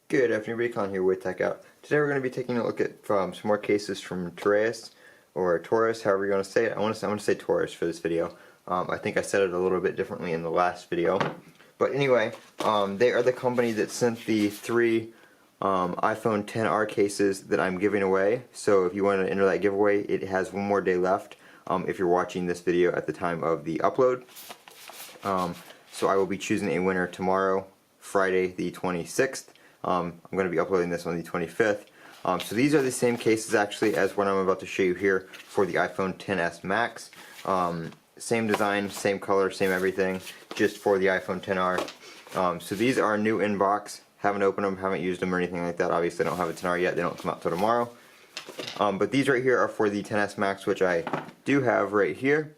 Good afternoon, Recon here with Techout. Today we're going to be taking a look at some more cases from Torras, or Torras, however you want to say it. I want to say Torras for this video. I think I said it a little bit differently in the last video. But anyway, they are the company that sent the three iPhone XR cases that I'm giving away. So if you want to enter that giveaway, it has one more day left if you're watching this video at the time of the upload. So I will be choosing a winner tomorrow, Friday the 26th. I'm going to be uploading this on the 25th. So these are the same cases actually as what I'm about to show you here for the iPhone XS Max. Same design, same color, same everything, just for the iPhone XR. So these are new in box. Haven't opened them, haven't used them or anything like that. Obviously I don't have a XR yet, they don't come out till tomorrow. But these right here are for the XS Max, which I do have right here.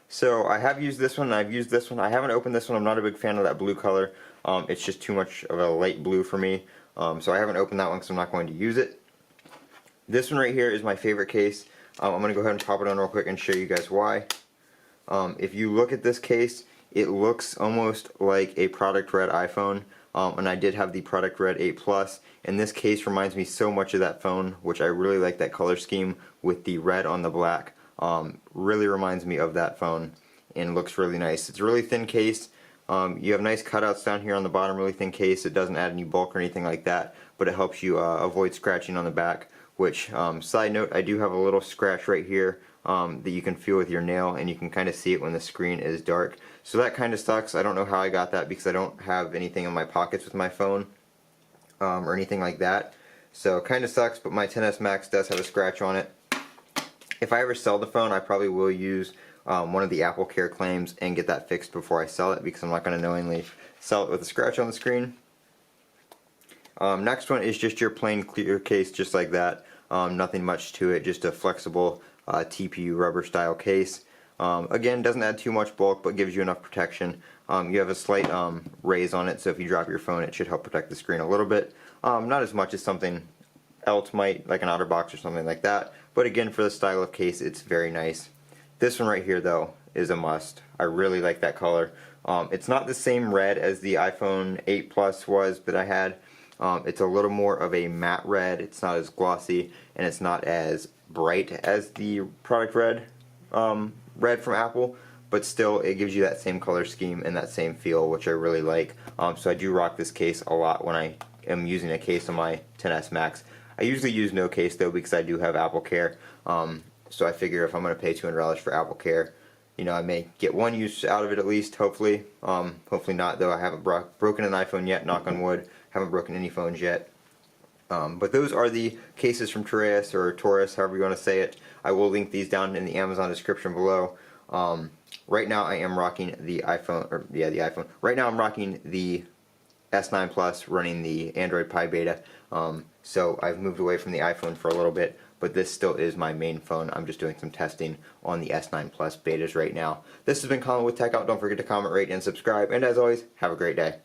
So I have used this one and I've used this one. I haven't opened this one. I'm not a big fan of that blue color. It's just too much of a light blue for me. So I haven't opened that one because I'm not going to use it. This one right here is my favorite case. I'm going to go ahead and pop it on real quick and show you guys why. If you look at this case, it looks almost like a product red iPhone. And I did have the product red 8 Plus, and this case reminds me so much of that phone, which I really like that color scheme with the red on the black. Really reminds me of that phone and looks really nice. It's a really thin case. You have nice cutouts down here on the bottom, really thin case. It doesn't add any bulk or anything like that, but it helps you avoid scratching on the back, which, side note, I do have a little scratch right here that you can feel with your nail, and you can kind of see it when the screen is dark. So that kind of sucks. I don't know how I got that because I don't have anything in my pockets with my phone or anything like that. So kind of sucks, but my XS Max does have a scratch on it. If I ever sell the phone, I probably will use one of the Apple Care claims and get that fixed before I sell it, because I'm not going to knowingly sell it with a scratch on the screen. Next one is just your plain clear case, just like that. Nothing much to it, just a flexible TPU rubber style case. Again, doesn't add too much bulk, but gives you enough protection. You have a slight raise on it, so if you drop your phone, it should help protect the screen a little bit. Not as much as something else might, like an OtterBox or something like that, but again, for the style of case, it's very nice. This one right here though is a must. I really like that color. It's not the same red as the iPhone 8 Plus was that I had. It's a little more of a matte red. It's not as glossy and it's not as bright as the product red red from Apple, but still it gives you that same color scheme and that same feel, which I really like. So I do rock this case a lot when I am using a case on my XS Max. I usually use no case though because I do have Apple Care. So I figure if I'm going to pay $200 for Apple Care, you know, I may get one use out of it at least, hopefully. Hopefully not, though. I haven't broken an iPhone yet, knock on wood. Haven't broken any phones yet. But those are the cases from Torras, or Torras, however you want to say it. I will link these down in the Amazon description below. Right now I am rocking the iPhone, or yeah, the iPhone. Right now I'm rocking the S9 Plus running the Android Pie Beta. So I've moved away from the iPhone for a little bit, but this still is my main phone. I'm just doing some testing on the S9 Plus betas right now. This has been Colin with Techout. Don't forget to comment, rate, and subscribe. And as always, have a great day.